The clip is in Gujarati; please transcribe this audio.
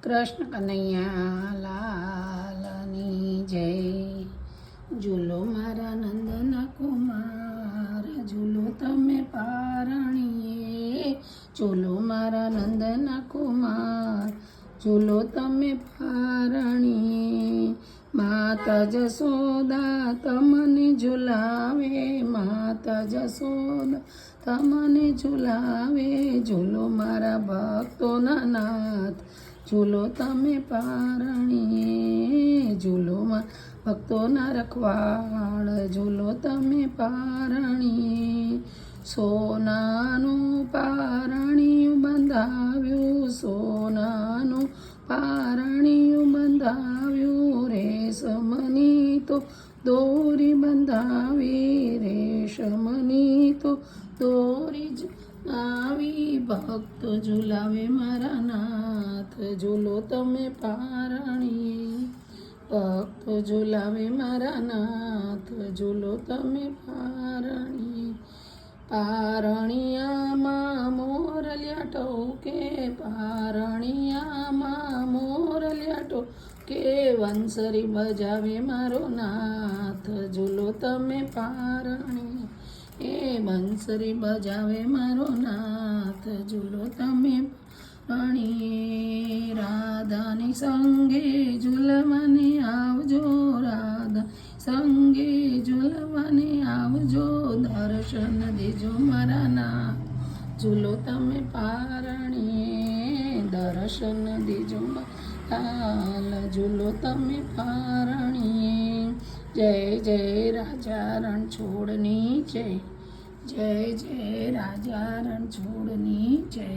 કૃષ્ણ કનૈયા લાલની જય. ઝૂલો મારા નંદના કુમાર, ઝૂલો તમે પારણીએ. ઝૂલો મારા નંદના કુમાર, ઝૂલો તમે પારણીએ. માતા જશોદા તમને ઝુલાવે, માતા જશોદા તમને ઝુલાવે. ઝૂલો મારા ભક્તોના નાથ, ઝૂલો તમે પારણીએ. ઝૂલોમાં ભક્તોના રખવાળ, ઝૂલો તમે પારણીએ. સોનાનું પારણિયું બંધાવ્યું, સોનાનું પારણિયું બંધાવ્યું. રેશમની તો દોરી બંધાવી, રેશમની તો દોરી જ આવી. ભક્ત ઝુલાવે મારા નાથ, ઝૂલો તમે પારણીએ. ભક્ત ઝુલાવે મારા નાથ, ઝૂલો તમે પારણીએ. પારણિયામાં મોરલિયા ટોકે, પારણિયામાં મોરલિયા ટોકે. વંસરી બજાવે મારો નાથ, ઝૂલો તમે પારણીએ. એ બંસરી બજાવે મારો નાથ, ઝૂલો તમે પારણીએ. રાધાની સંગે ઝૂલવાને આવજો, રાધા સંગે ઝૂલવાને આવજો. દર્શન દેજો મારા નાથ, ઝૂલો તમે પારણીએ. દર્શન દેજો લાલ, ઝૂલો તમે પારણીએ. જય જય રાજા રણછોડની જય, જય જય રાજા રણછોડની જય.